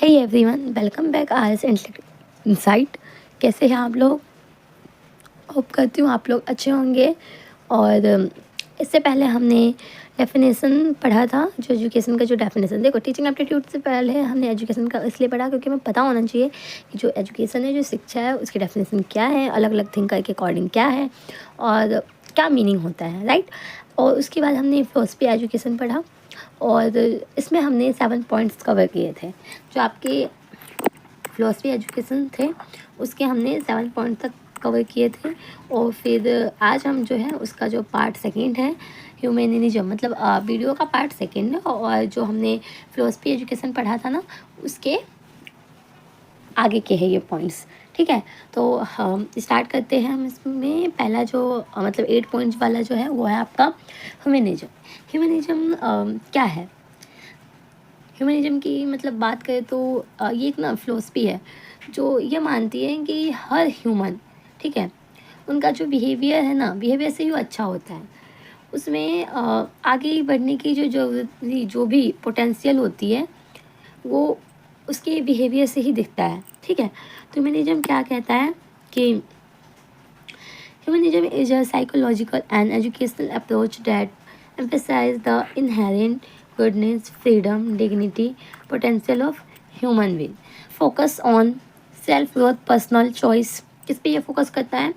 हे everyone, welcome back R's insight. कैसे हैं आप लोग? होप करती हूँ आप लोग अच्छे होंगे। और इससे पहले हमने डेफिनेशन पढ़ा था, जो एजुकेशन का जो डेफिनेशन, देखो टीचिंग एप्टीट्यूड से पहले हमने एजुकेशन का इसलिए पढ़ा क्योंकि हमें पता होना चाहिए कि जो एजुकेशन है, जो शिक्षा है, उसकी डेफिनेशन क्या है, अलग अलग थिंकर के अकॉर्डिंग क्या है और क्या मीनिंग होता है, राइट। और उसके बाद हमने फिलॉसफी एजुकेशन पढ़ा और इसमें हमने 7 पॉइंट्स कवर किए थे। जो आपके फिलॉसफी एजुकेशन थे उसके हमने 7 पॉइंट तक कवर किए थे। और फिर आज हम जो है उसका जो पार्ट सेकंड है ह्यूमनिज्म, मतलब वीडियो का पार्ट सेकंड है, और जो हमने फिलॉसफी एजुकेशन पढ़ा था ना उसके आगे के हैं ये पॉइंट्स। ठीक है, तो हम स्टार्ट करते हैं। हम इसमें पहला जो मतलब 8 पॉइंट्स वाला जो है वो है आपका ह्यूमनिज्म। ह्यूमनिज्म क्या है? ह्यूमनिज्म की मतलब बात करें तो ये एक ना फिलोसफी है जो ये मानती है कि हर ह्यूमन, ठीक है, उनका जो बिहेवियर है ना, बिहेवियर से ही वो अच्छा होता है। उसमें आगे बढ़ने की जो भी पोटेंशियल होती है वो उसके बिहेवियर से ही दिखता है। ठीक है, तो ह्यूमनिज्म क्या कहता है कि humanism is a psychological and educational approach that emphasize the inherent goodness, freedom, dignity, potential of human being. Focus on self growth, personal choice. किस पे ये फोकस करता है?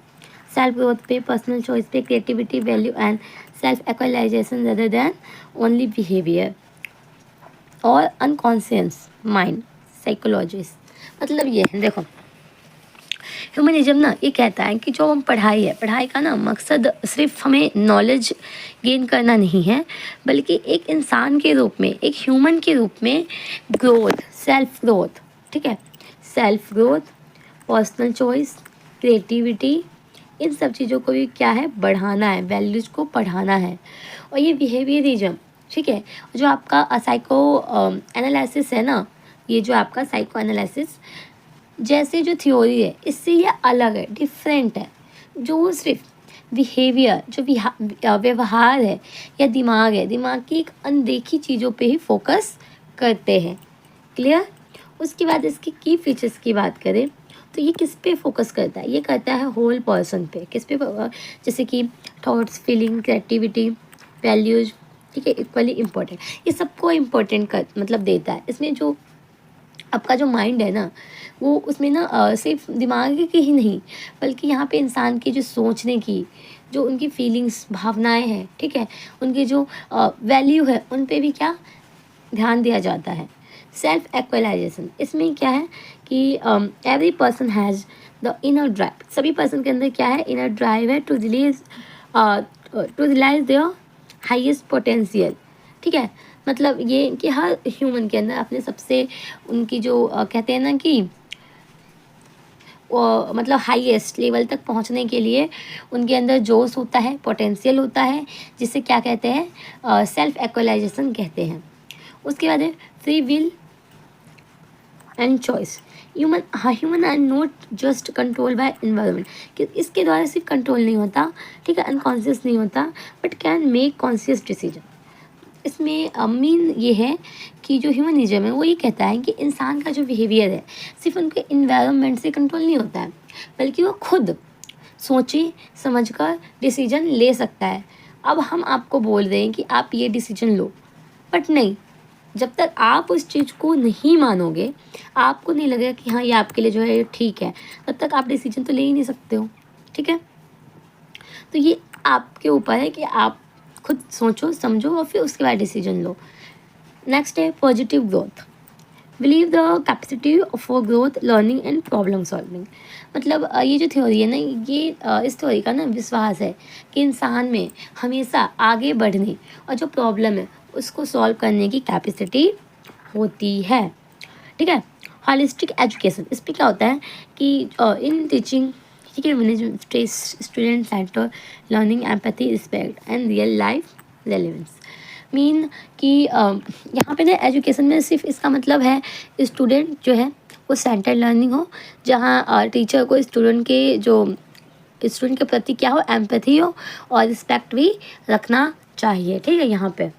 सेल्फ ग्रोथ पे, पर्सनल चॉइस पे, creativity, value and self actualisation rather than only behaviour और unconscious mind psychologist. मतलब ये है, देखो ह्यूमनिज्म ना ये कहता है कि जो हम पढ़ाई है, पढ़ाई का ना मकसद सिर्फ हमें नॉलेज गेन करना नहीं है, बल्कि एक इंसान के रूप में, एक ह्यूमन के रूप में ग्रोथ, सेल्फ ग्रोथ, ठीक है, self growth, personal choice, creativity, इन सब चीज़ों को भी क्या है, बढ़ाना है, वैल्यूज़ को बढ़ाना है। और ये बिहेवियरिज्म, ठीक है, जो आपका साइको एनालिसिस है ना, ये जो आपका साइको एनालिसिस जैसे जो थ्योरी है इससे ये अलग है, डिफरेंट है। जो सिर्फ बिहेवियर, जो व्यवहार है या दिमाग है, दिमाग की एक अनदेखी चीज़ों पे ही फोकस करते हैं। क्लियर? उसके बाद इसकी की फीचर्स की बात करें तो ये किस पे फोकस करता है? ये करता है होल पर्सन पे। किस पे? जैसे कि थॉट्स, फीलिंग, क्रिएटिविटी, वैल्यूज, ठीक है, इक्वली इम्पोर्टेंट। ये सबको इम्पोर्टेंट कर मतलब देता है। इसमें जो आपका जो माइंड है ना वो उसमें ना सिर्फ दिमाग की ही नहीं, बल्कि यहाँ पे इंसान की जो सोचने की, जो उनकी फीलिंग्स, भावनाएं हैं, ठीक है, उनकी जो वैल्यू है, उन पे भी क्या ध्यान दिया जाता है। सेल्फ एक्चुअलाइजेशन, इसमें क्या है कि every person has the inner drive. सभी पर्सन के अंदर क्या है? इनर ड्राइव है to realise their highest potential. ठीक है, मतलब ये कि हर ह्यूमन के अंदर अपने सबसे उनकी जो कहते हैं ना कि मतलब हाईएस्ट लेवल तक पहुंचने के लिए उनके अंदर जोश होता है, पोटेंशियल होता है, जिसे क्या कहते हैं? सेल्फ एक्चुअलाइजेशन कहते हैं। उसके बाद है free will and choice. Human are not just control by environment, कि इसके द्वारा सिर्फ कंट्रोल नहीं होता, ठीक है, अनकॉन्शियस नहीं होता, but can make conscious decision. इसमें मीन ये है कि जो ह्यूमनिज्म है वो ये कहता है कि इंसान का जो बिहेवियर है सिर्फ उनके इन्वायरमेंट से कंट्रोल नहीं होता है, बल्कि वो खुद सोचे समझकर डिसीजन ले सकता है। अब हम आपको बोल रहे हैं कि आप ये डिसीजन लो, बट नहीं, जब तक आप उस चीज़ को नहीं मानोगे, आपको नहीं लगेगा कि हाँ ये आपके लिए जो है ठीक है, तब तक आप डिसीजन तो ले ही नहीं सकते हो। ठीक है, तो ये आपके ऊपर है कि आप खुद सोचो समझो और फिर उसके बाद डिसीजन लो। नेक्स्ट है positive growth. Believe the capacity for growth, learning and problem solving. मतलब ये जो थ्योरी है ना, ये इस थ्योरी का ना विश्वास है कि इंसान में हमेशा आगे बढ़ने और जो प्रॉब्लम है उसको सॉल्व करने की कैपेसिटी होती है। ठीक है, हॉलिस्टिक एजुकेशन, इस पर क्या होता है कि इन टीचिंग, ठीक है, management, student centre learning, empathy, respect and real life relevance. Mean कि यहाँ पे ना एजुकेशन में सिर्फ इसका मतलब है स्टूडेंट जो है वो सेंटर लर्निंग हो, जहाँ टीचर को स्टूडेंट के प्रति क्या हो, एम्पैथी हो और रिस्पेक्ट भी रखना चाहिए। ठीक है, यहाँ पे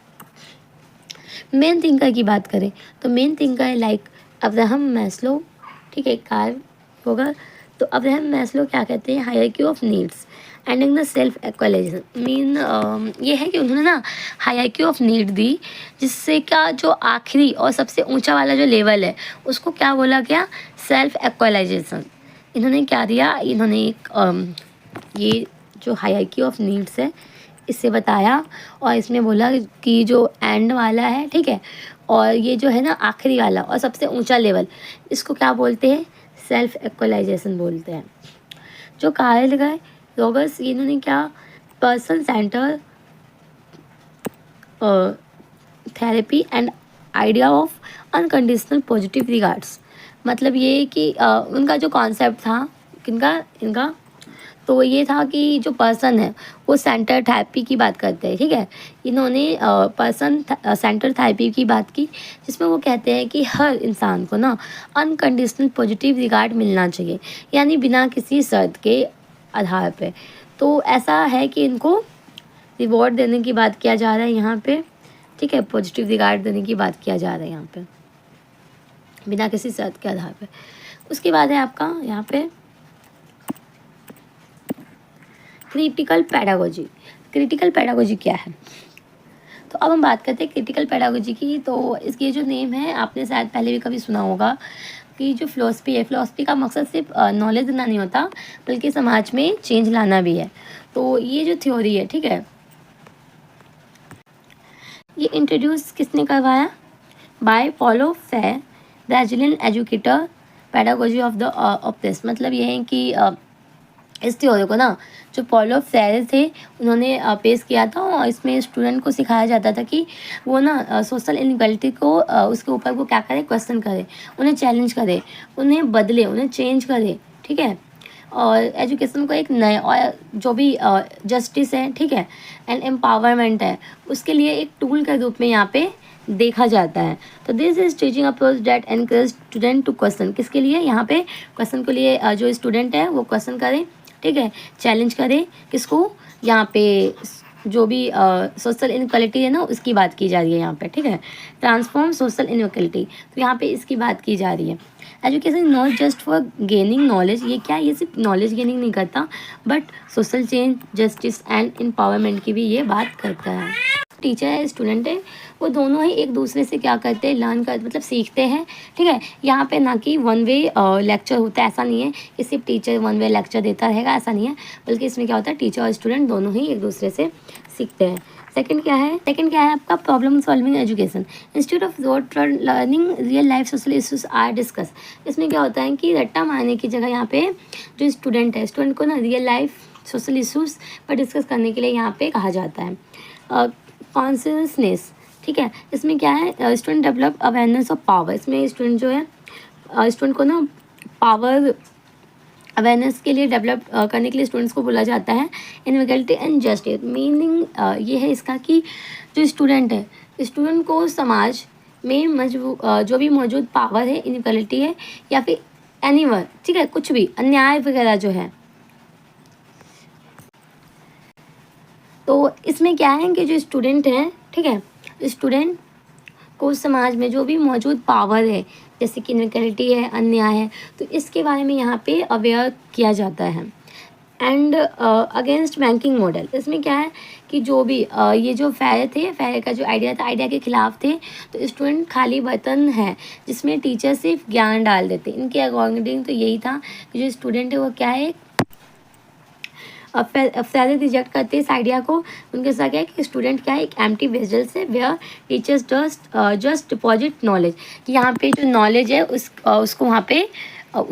मेन थिंकर की बात करें तो मेन थिंकर है लाइक अब्राहम मैस्लो, ठीक है, कार्य होगा। तो अब्राहम मैस्लो क्या कहते हैं, hierarchy of needs ending the self actualisation. ये है कि उन्होंने ना हायरार्की ऑफ नीड दी, जिससे क्या जो आखिरी और सबसे ऊंचा वाला जो लेवल है उसको क्या बोला गया, सेल्फ एक्चुअलाइजेशन। इन्होंने क्या दिया, इन्होंने एक ये जो हायरार्की ऑफ नीड्स है इससे बताया, और इसमें बोला कि जो एंड वाला है, ठीक है, और ये जो है ना आखिरी वाला और सबसे ऊंचा लेवल, इसको क्या बोलते हैं, सेल्फ एक्चुअलाइजेशन बोलते हैं। जो कार्ल गए रोगर्स, इन्होंने क्या, person centre therapy and idea of unconditional positive regards. मतलब ये कि उनका जो कॉन्सेप्ट था, किनका, इनका, तो ये था कि जो पर्सन है वो सेंटर थेरेपी की बात करते हैं, ठीक है। इन्होंने पर्सन सेंटर थेरेपी की बात की, जिसमें वो कहते हैं कि हर इंसान को ना अनकंडीशनल पॉजिटिव रिगार्ड मिलना चाहिए, यानी बिना किसी शर्त के आधार पे। तो ऐसा है कि इनको रिवॉर्ड देने की बात किया जा रहा है यहाँ पे, ठीक है, पॉजिटिव रिगार्ड देने की बात किया जा रहा है यहाँ पे बिना किसी शर्त के आधार पे। उसके बाद है आपका यहाँ पे क्रिटिकल पैडागोजी। क्रिटिकल पैडागोजी क्या है, तो अब हम बात करते हैं क्रिटिकल पैडागोजी की। तो इसकी जो नेम है आपने शायद पहले भी कभी सुना होगा कि जो फ़िलॉसफी है, फ़िलॉसफी का मकसद सिर्फ नॉलेज देना नहीं होता, बल्कि समाज में चेंज लाना भी है। तो ये जो थ्योरी है, ठीक है, ये इंट्रोड्यूस किसने करवाया, by Paulo Freire, Brazilian educator, pedagogy of the oppressed. मतलब ये है कि इस थ्योरी को ना जो पॉलो फ्रेरे थे उन्होंने पेश किया था, और इसमें स्टूडेंट को सिखाया जाता था कि वो ना सोशल इनइक्वालिटी को उसके ऊपर वो क्या करे, क्वेश्चन करे, उन्हें चैलेंज करे, उन्हें बदले, उन्हें चेंज करे, ठीक है। और एजुकेशन को एक नए और जो भी जस्टिस है, ठीक है, एंड एम्पावरमेंट है, उसके लिए एक टूल के रूप में यहाँ पे देखा जाता है। तो this is teaching approach that encourage student to question, किसके लिए, यहाँ पे क्वेश्चन के लिए जो स्टूडेंट है वो क्वेश्चन करे, ठीक है, चैलेंज करे, किसको, यहाँ पे जो भी सोशल इनक्वालिटी है ना उसकी बात की जा रही है यहाँ पे, ठीक है, ट्रांसफॉर्म सोशल इनक्वालिटी, तो यहाँ पे इसकी बात की जा रही है। Education not just for gaining knowledge, ये क्या, ये सिर्फ नॉलेज गेनिंग नहीं करता, but social change, justice and empowerment की भी ये बात करता है। टीचर है, स्टूडेंट है, वो दोनों ही एक दूसरे से क्या करते हैं, लर्न कर, मतलब सीखते हैं, ठीक है। यहाँ पे ना कि वन वे लेक्चर होता है, ऐसा नहीं है कि सिर्फ टीचर वन वे लेक्चर देता रहेगा, ऐसा नहीं है, बल्कि इसमें क्या होता है, टीचर और स्टूडेंट दोनों ही एक दूसरे से सीखते हैं। सेकंड क्या है आपका, problem solving education, institute of rote learning real life social issues are discuss. इसमें क्या होता है कि रट्टा मारने की जगह यहाँ पे जो स्टूडेंट है, स्टूडेंट को ना रियल लाइफ सोशल इशूज़ पर डिस्कस करने के लिए यहाँ पे कहा जाता है। कॉन्शियसनेस, ठीक है, इसमें क्या है, student develop awareness of power. इसमें स्टूडेंट जो है स्टूडेंट को ना पावर अवेयरनेस के लिए डेवलप करने के लिए स्टूडेंट्स को बोला जाता है। इनइक्वालिटी एंड जस्टिस, मीनिंग ये है इसका कि जो स्टूडेंट है, स्टूडेंट को समाज में जो भी मौजूद पावर है, इनइक्वालिटी है, या फिर एनीवन, ठीक है, कुछ भी अन्याय वगैरह जो है, तो इसमें क्या है कि जो स्टूडेंट हैं, ठीक है, स्टूडेंट को समाज में जो भी मौजूद पावर है, जैसे कि इनइक्वालिटी है, अन्याय है, तो इसके बारे में यहाँ पे अवेयर किया जाता है। एंड अगेंस्ट बैंकिंग मॉडल, इसमें क्या है कि जो भी ये जो फेयर का जो आइडिया था, आइडिया के खिलाफ थे। तो स्टूडेंट खाली बर्तन है जिसमें टीचर सिर्फ ज्ञान डाल देते, इनके अकॉर्डिंग तो यही था कि जो स्टूडेंट है वो क्या है, पहले रिजेक्ट करते हैं इस आइडिया को। उनके साथ क्या है कि स्टूडेंट क्या है, एक एम्प्टी वेजल से where teachers just deposit knowledge, कि यहाँ पे जो नॉलेज है उसको वहाँ पे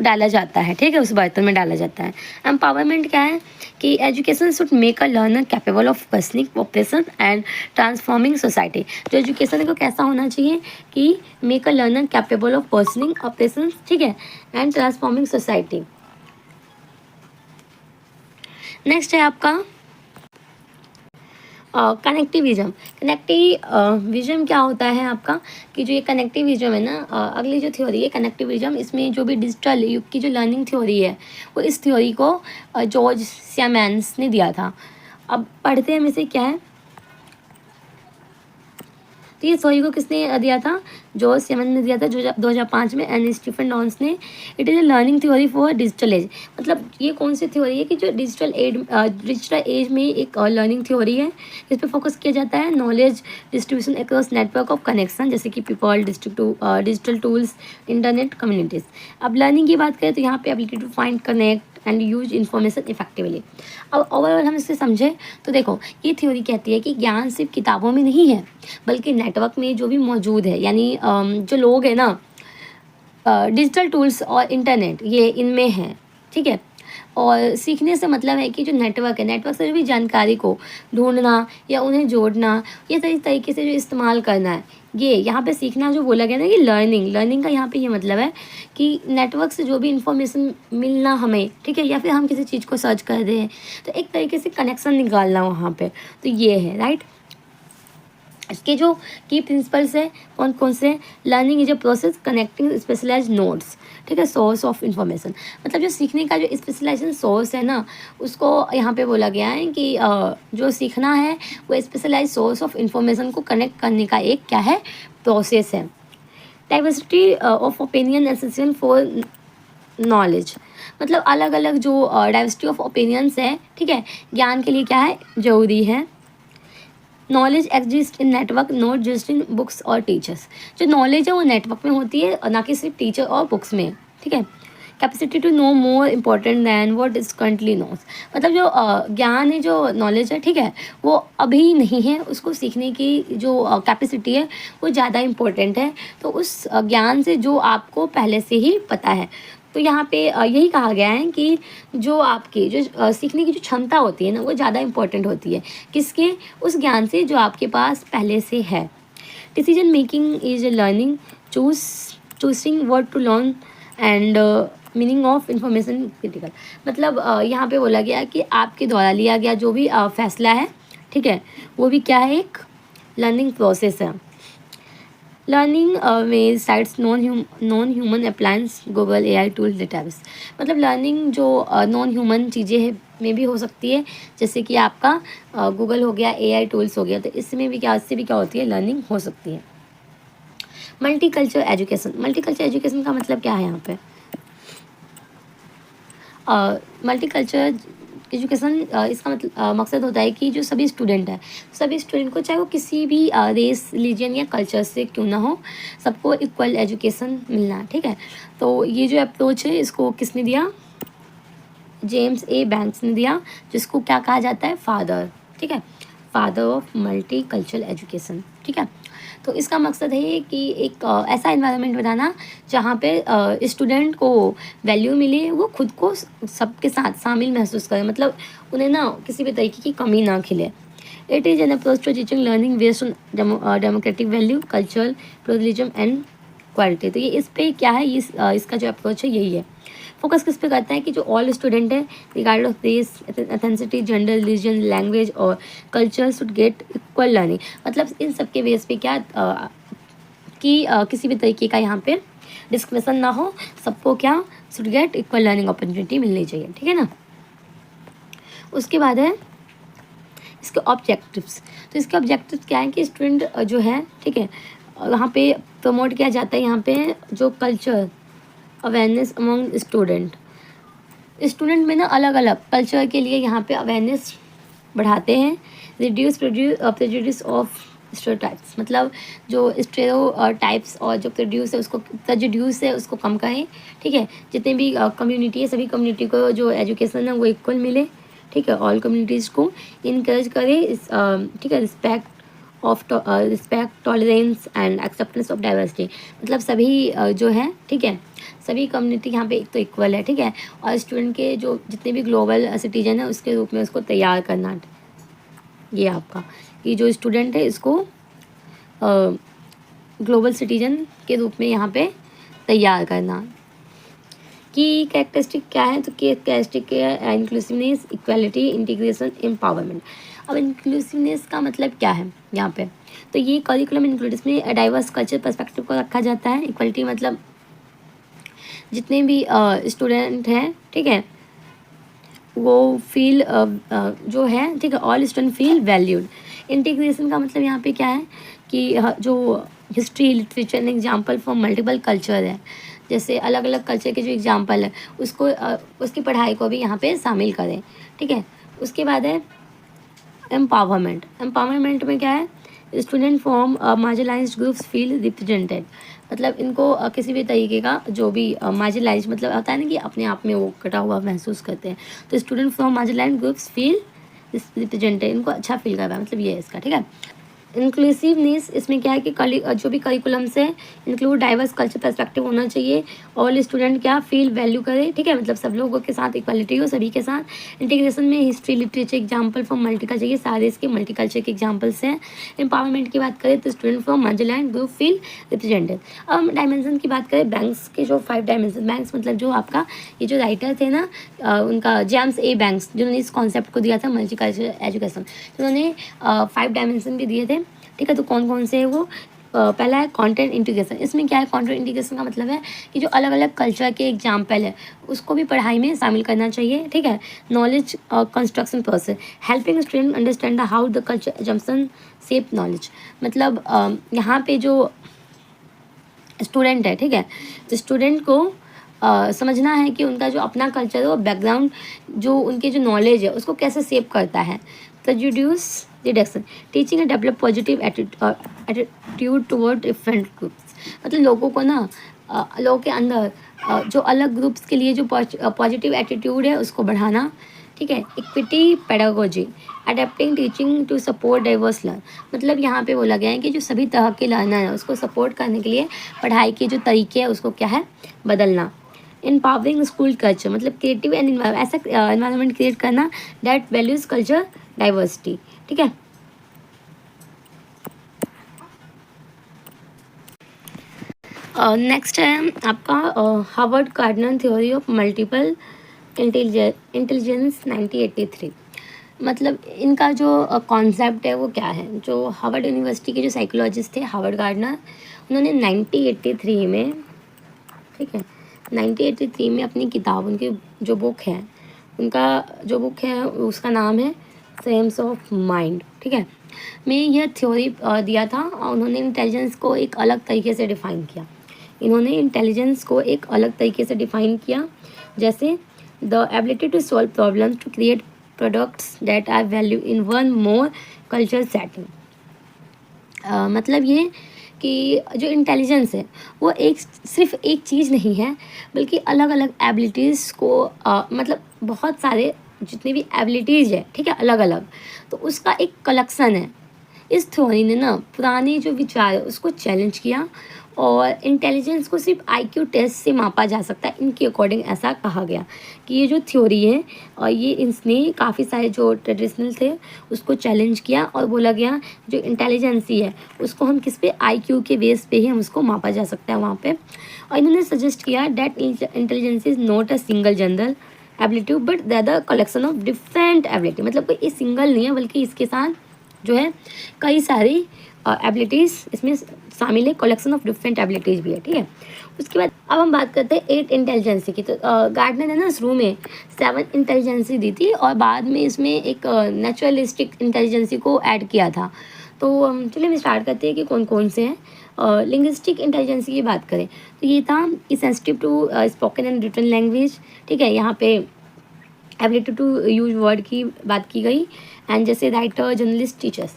डाला जाता है, ठीक है, उस बर्तन में डाला जाता है। एम्पावरमेंट क्या है कि education should make a learner capable of perceiving operation and transforming society. जो एजुकेशन को कैसा होना चाहिए कि make a learner capable of perceiving operation, ठीक है, एंड ट्रांसफॉर्मिंग सोसाइटी। नेक्स्ट है आपका कनेक्टिविज्म। कनेक्टिविज्म क्या होता है आपका कि जो ये कनेक्टिविज्म है ना, अगली जो थ्योरी है कनेक्टिविज्म, इसमें जो भी डिजिटल युग की जो लर्निंग थ्योरी है वो इस थ्योरी को जॉर्ज सिमन्स ने दिया था। अब पढ़ते हैं हम इसे, क्या है, तो ये थ्योरी को किसने दिया था? जॉर्ज सिमन ने दिया था जो 2005 में, एंड स्टीफन डॉन्स ने। It is a learning theory for digital age. मतलब ये कौन सी थ्योरी है कि जो डिजिटल एज में एक लर्निंग थ्योरी है। इस पर फोकस किया जाता है knowledge distribution across network of connection, जैसे कि people, digital tools, internet, communities. अब लर्निंग की बात करें तो यहाँ पे ability to find, connect and use information effectively. अब ओवरऑल हम इसे समझें तो देखो, ये थ्योरी कहती है कि ज्ञान सिर्फ किताबों में नहीं है, बल्कि नेटवर्क में जो भी मौजूद है, यानी जो लोग हैं ना, डिजिटल टूल्स और इंटरनेट, ये इनमें है। ठीक है। और सीखने से मतलब है कि जो नेटवर्क है, नेटवर्क से जो भी जानकारी को ढूंढना या उन्हें जोड़ना या सही तरीके से जो इस्तेमाल करना है, ये यहाँ पे सीखना जो बोला गया ना, कि लर्निंग का यहाँ पे ये मतलब है कि नेटवर्क से जो भी इंफॉर्मेशन मिलना हमें, ठीक है, या फिर हम किसी चीज़ को सर्च कर रहे हैं तो एक तरीके से कनेक्शन निकालना वहाँ पे, तो ये है राइट। इसके जो की प्रिंसिपल्स है कौन कौन से? Learning is a process connecting specialised nodes, ठीक है, सोर्स ऑफ इन्फॉर्मेशन। मतलब जो सीखने का जो स्पेशलाइजेशन सोर्स है ना, उसको यहाँ पे बोला गया है कि जो सीखना है वो स्पेशलाइज सोर्स ऑफ इन्फॉर्मेशन को कनेक्ट करने का एक क्या है? प्रोसेस है। Diversity of opinion essential for knowledge. मतलब अलग अलग जो डाइवर्सिटी ऑफ ओपिनियंस है, ठीक है, ज्ञान के लिए क्या है? ज़रूरी है। Knowledge exist in network, not just in books और टीचर्स। जो नॉलेज है वो नेटवर्क में होती है और ना कि सिर्फ टीचर और बुक्स में, ठीक है। Capacity to know more important than what is currently knows. मतलब जो ज्ञान है, जो नॉलेज है, ठीक है, वो अभी नहीं है, उसको सीखने की जो कैपेसिटी है वो ज़्यादा इम्पोर्टेंट है। तो उस ज्ञान से जो आपको पहले से ही पता है। तो यहाँ पे यही कहा गया है कि जो आपकी जो सीखने की जो क्षमता होती है ना, वो ज़्यादा इम्पोर्टेंट होती है। किसके? उस ज्ञान से जो आपके पास पहले से है। Decision making is a learning, choosing what to learn and meaning of information critical. मतलब यहाँ पे बोला गया कि आपके द्वारा लिया गया जो भी फैसला है, ठीक है, वो भी क्या है? एक लर्निंग प्रोसेस है। लर्निंग में sites non human appliance, Google, AI tool, database. मतलब लर्निंग जो नॉन ह्यूमन चीज़ें हैं में भी हो सकती है, जैसे कि आपका गूगल हो गया, AI टूल्स हो गया, तो इसमें भी क्या, इससे भी क्या होती है? लर्निंग हो सकती है। मल्टी कल्चर एजुकेशन का मतलब क्या है यहाँ पे? मल्टी कल्चर एजुकेशन इसका मतलब मकसद होता है कि जो सभी स्टूडेंट है, सभी स्टूडेंट को, चाहे वो किसी भी रेस, रिलीजन या कल्चर से क्यों ना हो, सबको इक्वल एजुकेशन मिलना, ठीक है। तो ये जो अप्रोच है इसको किसने दिया? जेम्स ए बैंक्स ने दिया, जिसको क्या कहा जाता है? फादर, ठीक है, father of multi cultural education, ठीक है। तो इसका मकसद है कि एक ऐसा एनवायरनमेंट बनाना जहाँ पे स्टूडेंट को वैल्यू मिले, वो खुद को सबके साथ शामिल महसूस करे, मतलब उन्हें ना किसी भी तरीके की कमी ना खिले। It is an approach to teaching learning based on democratic value, cultural pluralism and quality. तो ये इस पे क्या है, इसका जो अप्रोच है यही है। फोकस किस पे करता है कि जो ऑल स्टूडेंट है, regard of race, ethnicity, gender, religion, language और culture, should get equal learning. मतलब इन सब के बेस पे क्या कि किसी भी तरीके का यहाँ पे डिस्क्रिमिनेशन ना हो, सबको क्या? Should get equal learning opportunity मिलनी चाहिए, ठीक है ना। उसके बाद है इसके ऑब्जेक्टिव्स। तो इसके ऑब्जेक्टिव्स क्या है कि स्टूडेंट जो है, ठीक है, वहाँ पे प्रमोट किया जाता है यहाँ पे जो कल्चर अवेयरनेस अमंग स्टूडेंट में ना अलग अलग कल्चर के लिए यहाँ पे अवेयरनेस बढ़ाते हैं। Reduce prejudice of stereotypes. मतलब जो स्टेरियोटाइप्स और जो प्रेजुडिस है उसको कम करें, ठीक है। जितने भी कम्युनिटी है, सभी कम्युनिटी को जो एजुकेशन है वो इक्वल मिले, ठीक है। ऑल कम्युनिटीज़ को इनकरेज करें, ठीक है। Respect, tolerance and acceptance of diversity. मतलब सभी जो है, ठीक है, सभी कम्युनिटी यहाँ पे एक तो इक्वल है, ठीक है। और स्टूडेंट के जो जितने भी ग्लोबल सिटीजन है उसके रूप में उसको तैयार करना, ये आपका ये जो स्टूडेंट है इसको ग्लोबल सिटीजन के रूप में यहाँ पे तैयार करना। की कैरेक्टरिस्टिक क्या है? तो की कैरेक्टरिस्टिक है इंक्लूसिवनेस, इक्वालिटी, इंटीग्रेशन, एम्पावरमेंट। अब इंक्लूसिवनेस का मतलब क्या है यहाँ पे? तो ये करिकुलम इंक्लूड, इसमें डाइवर्स कल्चर पर्सपेक्टिव को रखा जाता है। इक्वालिटी मतलब जितने भी स्टूडेंट हैं, ठीक है, वो फील जो है, ठीक है, all student feel valued. Integration का मतलब यहाँ पे क्या है कि जो history literature an example for multiple culture है, जैसे अलग अलग कल्चर के जो एग्जाम्पल है उसको उसकी पढ़ाई को भी यहाँ पे शामिल करें। ठीक है, उसके बाद है एम्पावरमेंट। एम्पावरमेंट में क्या है, student from marginalised groups feel represented. मतलब इनको किसी भी तरीके का जो भी मार्जिनलाइज मतलब होता है ना कि अपने आप में वो कटा हुआ महसूस करते हैं, तो student from marginalised groups feel represented, इनको अच्छा फील कर रहा है, मतलब ये है इसका। ठीक है, इंक्लूसिवनेस, इसमें क्या है कि जो भी करिकुलम से इंक्लूड डाइवर्स कल्चर पर्सपेक्टिव होना चाहिए। ऑल स्टूडेंट क्या फील वैल्यू करे, ठीक है, मतलब सब लोगों के साथ इक्वालिटी हो सभी के साथ। इंटीग्रेशन में history literature example from multi culture, ये सारे इसके मल्टी कल्चर के एग्जाम्पल्स हैं। एम्पावरमेंट की बात करें तो student from marginalised group feel represented. अब हम डायमेंशन की बात करें, बैंक्स के जो 5 डायमेंशन, बैंक्स मतलब जो आपका ये जो राइटर थे ना उनका जेम्स ए बैंक्स, जिन्होंने इस कॉन्सेप्ट को दिया था मल्टी कल्चर एजुकेशन, जिन्होंने 5 डायमेंशन भी दिए थे। ठीक है, तो कौन कौन से है वो, पहला है कंटेंट इंटीग्रेशन। इसमें क्या है, कंटेंट इंटीग्रेशन का मतलब है कि जो अलग अलग कल्चर के एग्जाम्पल है उसको भी पढ़ाई में शामिल करना चाहिए। ठीक है, knowledge construction process, helping student understand how the culture assumption shape knowledge. मतलब यहाँ पे जो स्टूडेंट है, ठीक है, तो स्टूडेंट को समझना है कि उनका जो अपना कल्चर है वो बैकग्राउंड जो उनके जो नॉलेज है उसको कैसे शेप करता है। Prejudice reduction, teaching and develop positive attitude toward different groups. मतलब लोगों को ना लोगों के अंदर जो अलग ग्रुप्स के लिए जो पॉजिटिव एटीट्यूड है उसको बढ़ाना। ठीक है, equity pedagogy, adapting teaching to support diverse learn. मतलब यहाँ पे बोला गया है कि जो सभी तरह के लर्नर है उसको सपोर्ट करने के लिए पढ़ाई के जो तरीके हैं उसको क्या है, बदलना। एम्पावरिंग स्कूल कल्चर, मतलब क्रिएटिव एंड ऐसा एनवायरनमेंट क्रिएट करना दैट वैल्यूज कल्चर डाइवर्सिटी। ठीक है, नेक्स्ट है आपका Harvard gardener theory of multiple intelligence 1983। मतलब इनका जो कॉन्सेप्ट है वो क्या है, जो हार्वर्ड यूनिवर्सिटी के जो साइकोलॉजिस्ट थे हार्वर्ड गार्डनर, उन्होंने 1983 में, ठीक है, 1983 में अपनी किताब, उनकी जो बुक है, उनका जो बुक है उसका नाम है फ्रेम्स ऑफ माइंड, ठीक है, में यह थ्योरी दिया था। और उन्होंने इंटेलिजेंस को एक अलग तरीके से डिफ़ाइन किया। इन्होंने इंटेलिजेंस को एक अलग तरीके से डिफ़ाइन किया, जैसे the ability to solve problems to create products that are value in one more culture setting. मतलब ये कि जो इंटेलिजेंस है वो एक सिर्फ एक चीज़ नहीं है, बल्कि अलग अलग एबिलिटीज़ को मतलब बहुत सारे जितनी भी एबिलिटीज़ है, ठीक है, अलग अलग, तो उसका एक कलेक्शन है। इस थ्योरी ने ना पुराने जो विचार है उसको चैलेंज किया, और इंटेलिजेंस को सिर्फ आईक्यू टेस्ट से मापा जा सकता है, इनके अकॉर्डिंग ऐसा कहा गया कि ये जो थ्योरी है और ये इसने काफ़ी सारे जो ट्रेडिशनल थे उसको चैलेंज किया, और बोला गया जो इंटेलिजेंस ही है उसको हम किस पे, आईक्यू के बेस पे ही हम उसको मापा जा सकता है वहाँ पे। और इन्होंने सजेस्ट किया that intelligence is not a single general ability but the collection of different ability. मतलब कोई सिंगल नहीं है बल्कि इसके साथ जो है कई सारी एबिलिटीज़ इसमें शामिल है, कलेक्शन ऑफ डिफरेंट एबिलिटीज़ भी है। ठीक है, उसके बाद अब हम बात करते हैं 8 इंटेलिजेंसी की। तो गार्डनर ने ना शुरू में 7 इंटेलिजेंसी दी थी और बाद में इसमें एक नेचुरलिस्टिक इंटेलिजेंसी को ऐड किया था। तो चलिए हम स्टार्ट करते हैं कि कौन कौन से हैं। लिंग्विस्टिक इंटेलिजेंसी की बात करें तो ये था कि sensitive to spoken and written language. ठीक है, यहाँ पे एबिलिटी टू यूज वर्ड की बात की गई, एंड जैसे राइटर, जर्नलिस्ट, टीचर्स।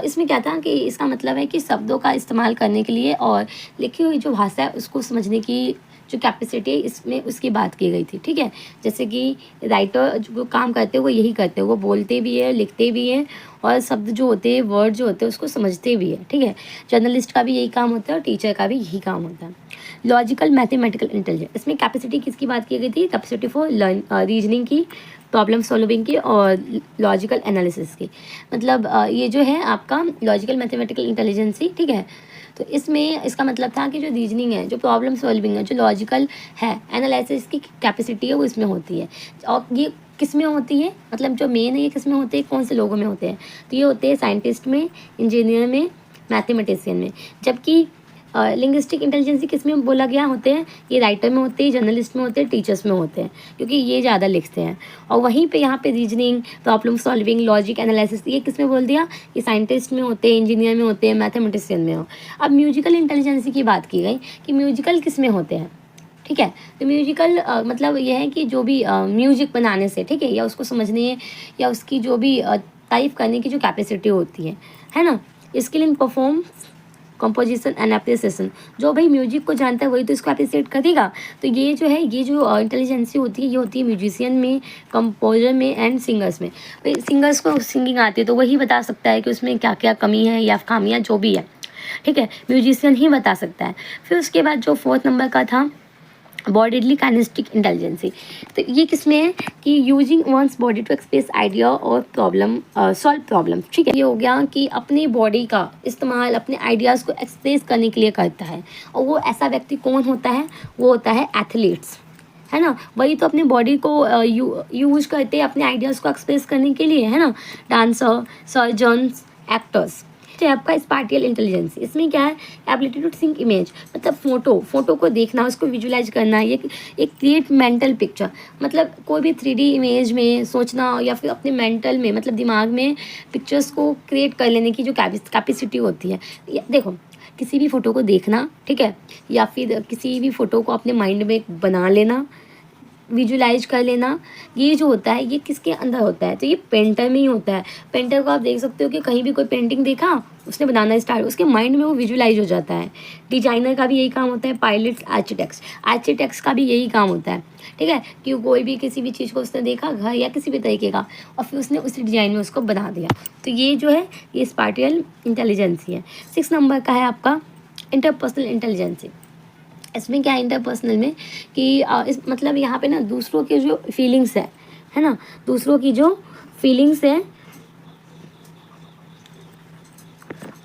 इसमें क्या था कि इसका मतलब है कि शब्दों का इस्तेमाल करने के लिए और लिखी हुई जो भाषा है उसको समझने की जो कैपेसिटी है इसमें उसकी बात की गई थी। ठीक है, जैसे कि राइटर जो काम करते हैं वो यही करते हैं, वो बोलते भी है, लिखते भी हैं, और शब्द जो होते हैं, वर्ड जो होते हैं उसको समझते भी है। ठीक है, जर्नलिस्ट का भी यही काम होता है और टीचर का भी यही काम होता है। लॉजिकल मैथमेटिकल इंटेलिजेंस, इसमें कैपेसिटी किसकी बात की गई थी, कैपेसिटी फॉर रीजनिंग की, प्रॉब्लम सॉल्विंग की और लॉजिकल एनालिसिस की। मतलब ये जो है आपका लॉजिकल मैथमेटिकल इंटेलिजेंसी, ठीक है, तो इसमें इसका मतलब था कि जो रीजनिंग है, जो प्रॉब्लम सॉल्विंग है, जो लॉजिकल है, एनालिसिस की कैपेसिटी है वो इसमें होती है। और ये किस में होती है, मतलब जो मेन है ये किस में होते हैं, कौन से लोगों में होते हैं, तो ये होते हैं साइंटिस्ट में, इंजीनियर में, मैथमेटिशियन में। जबकि लिंग्विस्टिक इंटेलिजेंसी किस में बोला गया होते हैं, ये राइटर में होते हैं, जर्नलिस्ट में होते हैं, टीचर्स में होते हैं, क्योंकि ये ज़्यादा लिखते हैं। और वहीं पे यहाँ पे reasoning, problem solving, logic analysis, ये किस में बोल दिया, ये साइंटिस्ट में होते हैं, इंजीनियर में होते हैं, मैथमेटिशियन में हो। अब म्यूजिकल इंटेलिजेंसी की बात की गई कि म्यूजिकल किस में होते हैं, ठीक है। तो म्यूजिकल मतलब यह है कि जो भी म्यूजिक बनाने से, ठीक है, या उसको समझने या उसकी जो भी तारीफ करने की जो कैपेसिटी होती है ना, skill in perform composition and appreciation, जो भाई म्यूजिक को जानता है वही तो इसको एप्रिसिएट करेगा। तो ये जो है, ये जो इंटेलिजेंसी होती है, ये होती है म्यूजिशियन में, कंपोजर में एंड सिंगर्स में। भाई सिंगर्स को सिंगिंग आती है तो वही बता सकता है कि उसमें क्या क्या कमी है या खामियां जो भी है, ठीक है, म्यूजिशियन ही बता सकता है। फिर उसके बाद जो 4th नंबर का था बॉडीली काइनेस्टिक इंटेलिजेंसी, तो ये किसमें है कि using one's body to express idea और प्रॉब्लम सॉल्व प्रॉब्लम, ठीक है। ये हो गया कि अपनी बॉडी का इस्तेमाल अपने आइडियाज़ को एक्सप्रेस करने के लिए करता है। और वो ऐसा व्यक्ति कौन होता है, वो होता है एथलीट्स, है ना। वही तो अपनी बॉडी को यूज करते हैं अपने आइडियाज़ को एक्सप्रेस करने के लिए, है ना। Dancer, surgeons, actors. तो आपका स्पाटियल इंटेलिजेंस, इसमें क्या है, एबिलिटी टू थिंक इमेज, मतलब फोटो को देखना, उसको विजुलाइज करना, ये एक क्रिएट मेंटल पिक्चर, मतलब कोई भी 3D इमेज में सोचना या फिर अपने मेंटल में, मतलब दिमाग में पिक्चर्स को क्रिएट कर लेने की जो कैपेसिटी होती है। देखो, किसी भी फ़ोटो को देखना, ठीक है, या फिर किसी भी फ़ोटो को अपने माइंड में बना लेना, विजुलाइज कर लेना, ये जो होता है ये किसके अंदर होता है, तो ये पेंटर में ही होता है। पेंटर को आप देख सकते हो कि कहीं भी कोई पेंटिंग देखा, उसने बनाना स्टार्ट, उसके माइंड में वो विजुलाइज हो जाता है। डिजाइनर का भी यही काम होता है, पायलट्स, आर्किटेक्ट्स का भी यही काम होता है, ठीक है, कि कोई भी किसी भी चीज़ को उसने देखा, घर या किसी भी तरीके का, और फिर उसने उसी डिजाइन में उसको बना दिया। तो ये जो है ये स्पाटियल इंटेलिजेंसी है। 6 नंबर का है आपका इंटरपर्सनल इंटेलिजेंसी। इसमें क्या है इंटरपर्सनल में कि इस मतलब यहाँ पे ना दूसरों के जो फीलिंग्स है ना, दूसरों की जो फीलिंग्स है,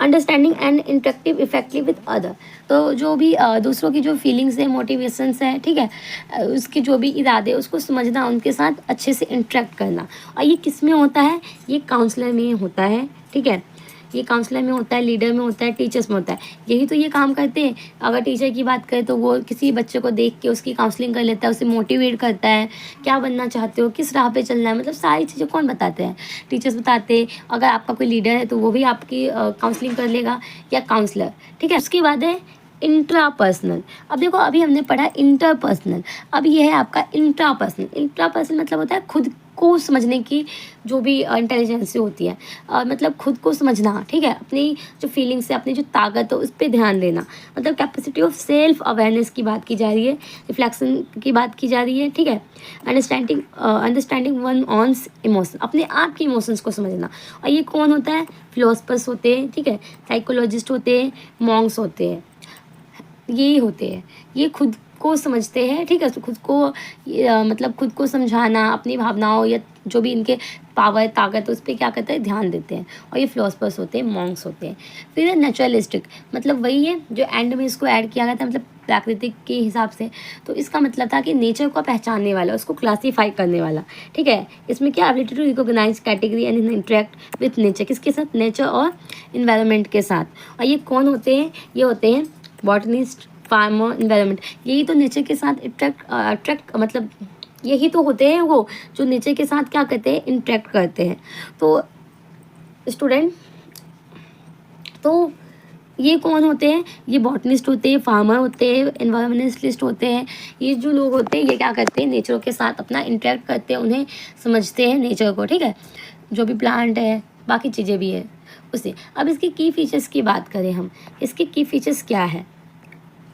understanding and interactive effective with other, तो जो भी दूसरों की जो फीलिंग्स है, मोटिवेशंस है, ठीक है, उसके जो भी इरादे उसको समझना, उनके साथ अच्छे से इंटरेक्ट करना। और ये किस में होता है, ये काउंसलर में होता है, ठीक है, ये काउंसलर में होता है, लीडर में होता है, टीचर्स में होता है। यही तो ये काम करते हैं। अगर टीचर की बात करें तो वो किसी बच्चे को देख के उसकी काउंसलिंग कर लेता है, उसे मोटिवेट करता है, क्या बनना चाहते हो, किस राह पे चलना है, मतलब सारी चीज़ें कौन बताते हैं, टीचर्स बताते हैं। अगर आपका कोई लीडर है तो वो भी आपकी काउंसलिंग कर लेगा, या काउंसलर, ठीक है। उसके बाद है इंट्रापर्सनल। अब देखो, अभी हमने पढ़ा इंटरपर्सनल, अब ये है आपका इंट्रापर्सनल। इंट्रापर्सनल मतलब होता है खुद को समझने की जो भी इंटेलिजेंसी होती है, मतलब खुद को समझना, ठीक है, अपनी जो फीलिंग्स है, अपनी जो ताकत है उस पर ध्यान देना, मतलब कैपेसिटी ऑफ सेल्फ अवेयरनेस की बात की जा रही है, रिफ्लेक्शन की बात की जा रही है, ठीक है। अंडरस्टैंडिंग वन ऑन्स इमोशन, अपने आप के इमोशंस को समझना। और ये कौन होता है, फिलोसफर्स होते हैं, ठीक है, साइकोलॉजिस्ट होते हैं, मॉन्क्स होते हैं, यही होते हैं, ये खुद को समझते हैं, ठीक है। तो खुद को मतलब खुद को समझाना, अपनी भावनाओं या जो भी इनके पावर ताकत उस पर क्या करते हैं, ध्यान देते हैं। और ये फिलोसफर्स होते हैं, मॉन्क्स होते हैं। फिर है नेचुरलिस्टिक, मतलब वही है जो एंड में इसको ऐड किया गया था, मतलब प्राकृतिक के हिसाब से। तो इसका मतलब था कि नेचर को पहचानने वाला, उसको क्लासीफाई करने वाला, ठीक है। इसमें क्या, ability to recognise category and interact with nature, किसके साथ, नेचर और इन्वायरमेंट के साथ। और ये कौन होते हैं, ये होते हैं बॉटनिस्ट, फार्मर, इन्वायरमेंट, यही तो नेचर के साथ अट्रैक्ट मतलब यही तो होते हैं वो जो नेचर के साथ क्या करते हैं, इंटरेक्ट करते हैं। तो स्टूडेंट, तो ये कौन होते हैं, ये बॉटनिस्ट होते हैं, फार्मर होते हैं, इन्वायरमेंटलिस्ट होते हैं। ये जो लोग होते हैं ये क्या करते हैं, नेचर के साथ अपना इंटरेक्ट करते हैं, उन्हें समझते हैं नेचर को, ठीक है, जो भी प्लांट है, बाकी चीज़ें भी है उससे। अब इसके की फीचर्स की बात करें हम, इसके की फीचर्स क्या है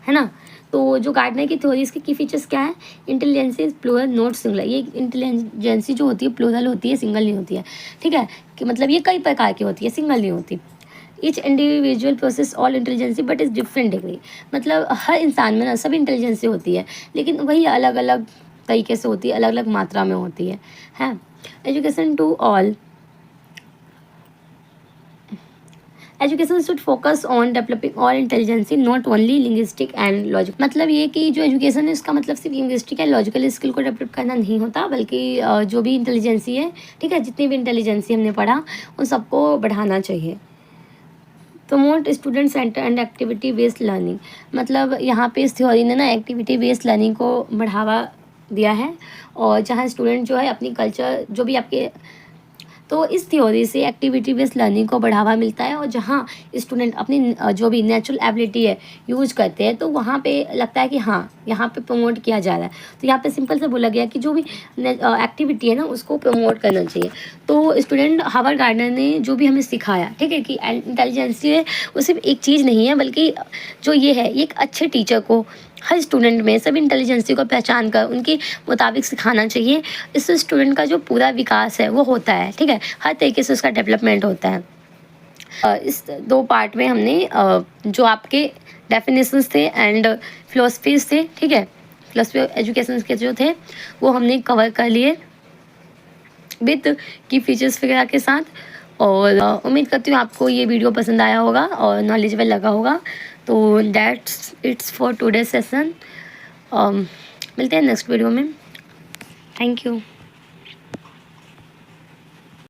ना। तो जो गार्डनर की थ्योरी, इसके की फीचर्स क्या है, intelligence is plural not singular, ये इंटेलिजेंसी जो होती है प्लूरल होती है, सिंगल नहीं होती है, ठीक है, कि मतलब ये कई प्रकार की होती है, सिंगल नहीं होती। Each individual process all intelligence but is different degree, मतलब हर इंसान में ना सभी इंटेलिजेंसी होती है, लेकिन वही अलग अलग तरीके से होती है, अलग अलग मात्रा में होती है। Education to all, education should focus on developing all intelligence not only linguistic and logic, मतलब ये कि जो एजुकेशन है इसका मतलब सिर्फ लिंग्विस्टिक या लॉजिकल स्किल को डेवलप करना नहीं होता, बल्कि जो भी इंटेलिजेंसी है, ठीक है, जितनी भी इंटेलिजेंसी हमने पढ़ा उन सबको बढ़ाना चाहिए। Promote student centre and activity based learning, मतलब यहाँ पे इस थ्योरी ने ना एक्टिविटी बेस्ड लर्निंग को बढ़ावा दिया है, और जहाँ स्टूडेंट जो है अपनी कल्चर जो भी आपके, तो इस थ्योरी से एक्टिविटी बेस्ड लर्निंग को बढ़ावा मिलता है, और जहाँ स्टूडेंट अपनी जो भी नेचुरल एबिलिटी है यूज करते हैं, तो वहाँ पे लगता है कि हाँ यहाँ पे प्रमोट किया जा रहा है। तो यहाँ पे सिंपल से बोला गया कि जो भी एक्टिविटी है ना उसको प्रमोट करना चाहिए। तो स्टूडेंट हार्वर्ड गार्डनर ने जो भी हमें सिखाया, ठीक है, कि इंटेलिजेंस है वो सिर्फ एक चीज़ नहीं है, बल्कि जो ये है ये एक अच्छे टीचर को हर स्टूडेंट में सभी इंटेलिजेंसी को पहचान कर उनके मुताबिक सिखाना चाहिए। इससे स्टूडेंट का जो पूरा विकास है वो होता है, ठीक है, हर तरीके से उसका डेवलपमेंट होता है। इस 2 पार्ट में हमने जो आपके डेफिनेशंस थे एंड फिलोसफीज थे, ठीक है, फिलोसफी ऑफ एजुकेशन के जो थे वो हमने कवर कर लिए विद की फीचर्स वगैरह के साथ। और उम्मीद करती हूँ आपको ये वीडियो पसंद आया होगा और नॉलेजेबल लगा होगा। तो that's it's for today session. मिलते हैं नेक्स्ट वीडियो में। Thank you.